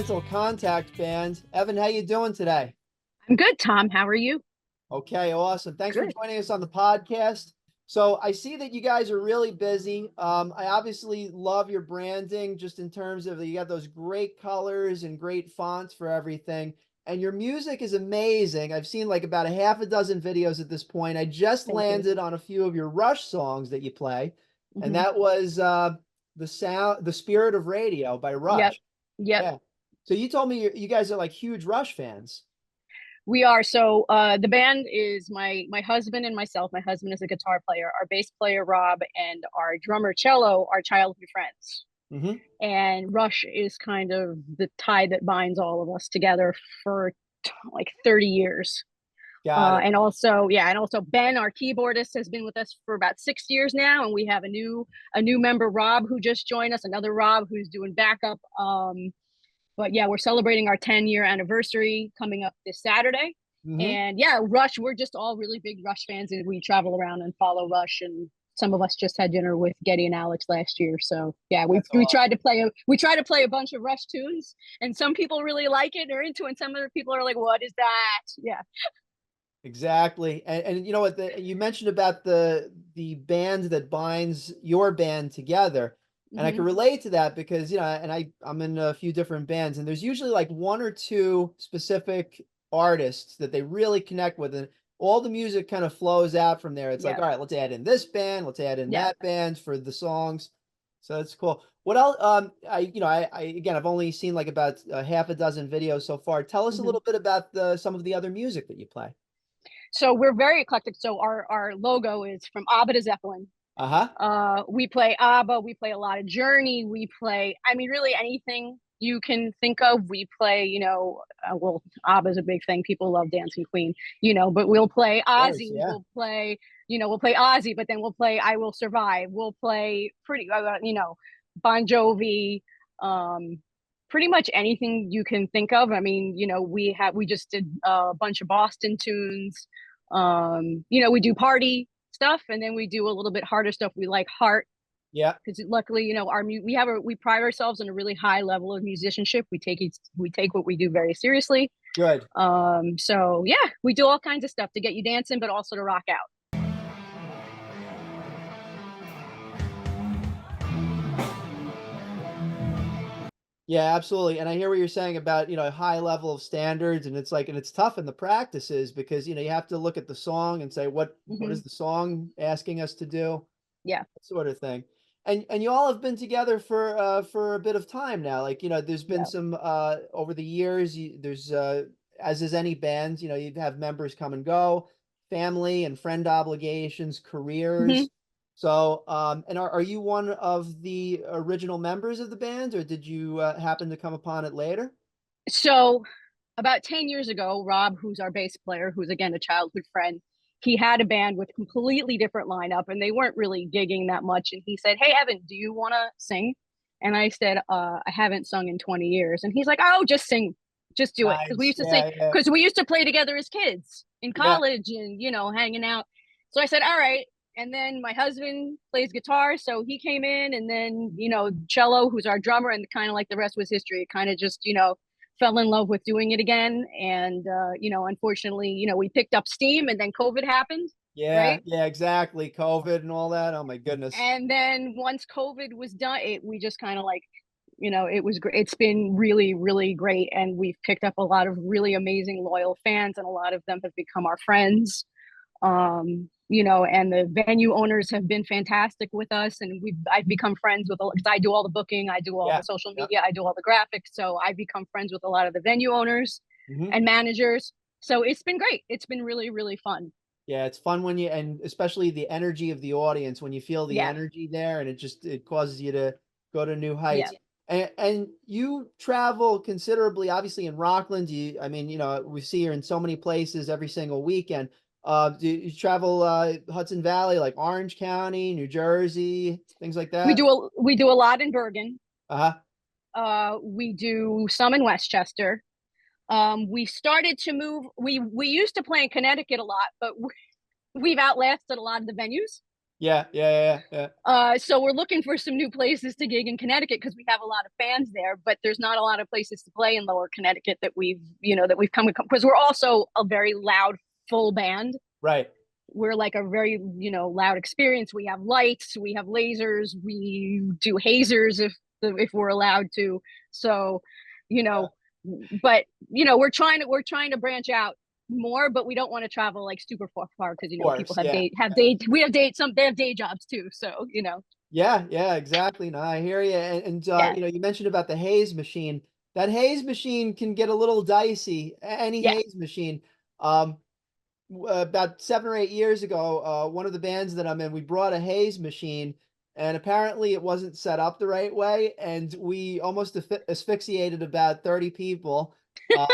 Incidental Contact Band. Evan, how you doing today? I'm good, Tom. How are you? Okay, awesome. Thanks for Good. joining us on the podcast. So I see that you guys are really busy. I obviously love your branding, just in terms of you got those great colors and great fonts for everything. And your music is amazing. I've seen like about a half a dozen videos at this point. I just Thank you. landed on a few of your Rush songs that you play, and Hmm. that was the Spirit of Radio by Yep. Rush. Yep. Yeah. So you told me you guys are like huge Rush fans. We are. So the band is my husband and myself. My husband is a guitar player, our bass player Rob, and our drummer Cello are childhood friends. Hmm. And Rush is kind of the tie that binds all of us together for like 30 years. Got it. And also Ben, our keyboardist, has been with us for about 6 years now, and we have a new member, Rob, who just joined us. Another Rob who's doing backup. But yeah, we're celebrating our 10-year anniversary coming up this Saturday. Hmm. And yeah, Rush, we're just all really big Rush fans, and we travel around and follow Rush. And some of us just had dinner with Getty and Alex last year. So yeah, we That's we tried awesome. to play a bunch of Rush tunes, and some people really like it, they're into it, and some other people are like, "What is that?" Yeah. Exactly. And you know what you mentioned about the band that binds your band together. And I can Hmm. relate to that because, and I'm in a few different bands, and there's usually like one or two specific artists that they really connect with, and all the music kind of flows out from there. It's like, Yeah. all right, let's add in this band, let's add in Yeah. that band for the songs. So that's cool. What else? I again, I've only seen like about a half a dozen videos so far. Tell us a Hmm. little bit about some of the other music that you play. So we're very eclectic. So our logo is from ABBA to Zeppelin. Uh-huh. We play ABBA, we play a lot of Journey, we play, I mean, really anything you can think of. We play, well, ABBA is a big thing. People love Dancing Queen, but we'll play Of course, Ozzy, yeah. we'll play Ozzy, but then we'll play I Will Survive. We'll play Bon Jovi, um, pretty much anything you can think of. I mean, we just did a bunch of Boston tunes. We do party stuff, and then we do a little bit harder stuff. We like heart Yeah, because luckily, we pride ourselves on a really high level of musicianship. We take what we do very seriously. good. So yeah, we do all kinds of stuff to get you dancing, but also to rock out. Yeah, absolutely. And I hear what you're saying about, a high level of standards, and it's like and it's tough in the practices because, you have to look at the song and say what Hmm. is the song asking us to do? Yeah. That sort of thing. And you all have been together for a bit of time now. Like, there's been Yeah. some over the years, there's as is any band, you have members come and go, family and friend obligations, Hmm. careers. So, and are you one of the original members of the band, or did you happen to come upon it later? So about 10 years ago, Rob, who's our bass player, who's again a childhood friend, he had a band with a completely different lineup, and they weren't really gigging that much. And he said, "Hey, Evan, do you want to sing?" And I said, "I haven't sung in 20 years." And he's like, "Oh, just sing, just do it." Because we Nice. used to sing, Yeah, yeah. because we used to play together as kids in Yeah. college and, hanging out. So I said, "All right." And then my husband plays guitar. So he came in, and then, Cello, who's our drummer, and kind of like the rest was history. It kind of just, fell in love with doing it again. And, unfortunately, we picked up steam, and then COVID happened, Yeah, right? yeah, exactly. COVID and all that. Oh my goodness. And then once COVID was done, we just kind of like, it was great. It's been really, really great. And we've picked up a lot of really amazing, loyal fans, and a lot of them have become our friends. And the venue owners have been fantastic with us, and I've become friends with, because I do all the booking, I do all Yeah. the social Yeah. media, I do all the graphics, so I've become friends with a lot of the venue owners Hmm. and managers. So it's been great. It's been really, really fun. Yeah, it's fun when and especially the energy of the audience, when you feel the Yeah. energy there, and it causes you to go to new heights. Yeah. And you travel considerably, obviously in Rockland. I mean, we see you in so many places every single weekend. Do you travel Hudson Valley, like Orange County, New Jersey, things like we that? do a we do a lot in Bergen. Uh-huh. We do some in Westchester. We started to move. We used to play in Connecticut a lot, but we've outlasted a lot of the venues. Yeah, yeah, yeah, yeah. So we're looking for some new places to gig in Connecticut because we have a lot of fans there, but there's not a lot of places to play in Lower Connecticut that we've come because we're also a very loud full band. Right. We're like a very, loud experience. We have lights, we have lasers, we do hazers if we're allowed to. So, you Yeah. know, but we're trying to branch out more, but we don't want to travel like super far Of because people course. have Yeah. we have date some they have day jobs too. So, Yeah, yeah, exactly. No, I hear you. And yeah, you mentioned about the haze machine. That haze machine can get a little dicey. Any yeah, haze machine. Um, about 7 or 8 years ago, one of the bands that I'm in, we brought a haze machine, and apparently it wasn't set up the right way, and we almost asphyxiated about 30 people. Um,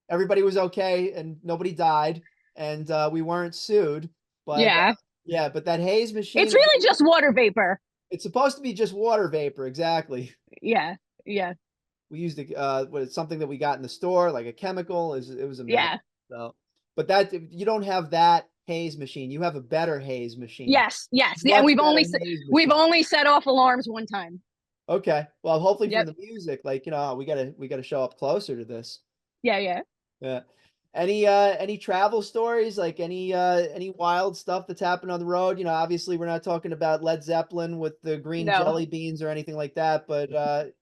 Everybody was okay, and nobody died, and we weren't sued. But yeah. yeah, but that haze It's machine, really just water vapor. it's supposed to be just water vapor, exactly. Yeah, yeah, We used something that we got in the store, like a chemical. It was a mess. yeah. So, but that you don't have that haze machine. You have a better haze machine, Yes, yes. Yeah, and much better haze we've machine. only set off alarms one time. Okay, well, hopefully from Yep. the music, like we gotta show up closer to this. Yeah, yeah. Yeah. Any travel stories, like any wild stuff that's happened on the road? Obviously we're not talking about Led Zeppelin with the green No. jelly beans or anything like that, but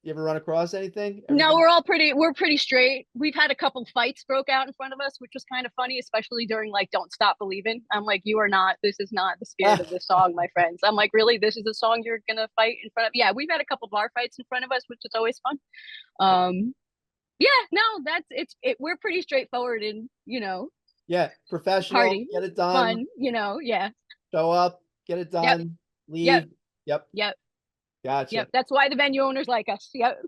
you ever run across anything? No, Everything? we're pretty straight. We've had a couple fights broke out in front of us, which was kind of funny, especially during like Don't Stop Believing. I'm like, this is not the spirit of this song, my friends. I'm like, really? This is a song you're gonna fight in front of? Yeah, we've had a couple bar fights in front of us, which is always fun. Um, yeah, no, we're pretty straightforward and, Yeah, professional, party, get it done, fun, yeah. show up, get it Yep, done, yep, leave. Yep, yep, yep. gotcha. That's why the venue owners like us. Yep.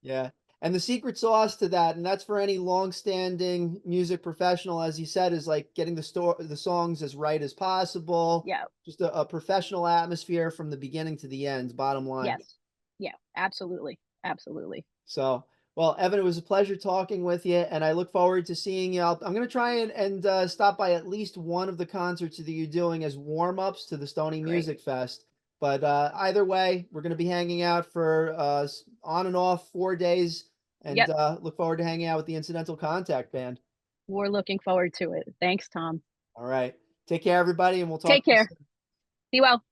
Yeah. And the secret sauce to that, and that's for any long-standing music professional, as you said, is like getting the songs as right as possible. Yeah. Just a professional atmosphere from the beginning to the end, bottom line. Yes. Yeah, absolutely. Absolutely. So, well, Evan, it was a pleasure talking with you, and I look forward to seeing you. I'm going to try and stop by at least one of the concerts that you're doing as warm-ups to the Stony Great. Music Fest. But either way, we're going to be hanging out for on and off 4 days, and Yep. look forward to hanging out with the Incidental Contact Band. We're looking forward to it. Thanks, Tom. All right. Take care, everybody, and we'll talk Take to you care. soon. Be well.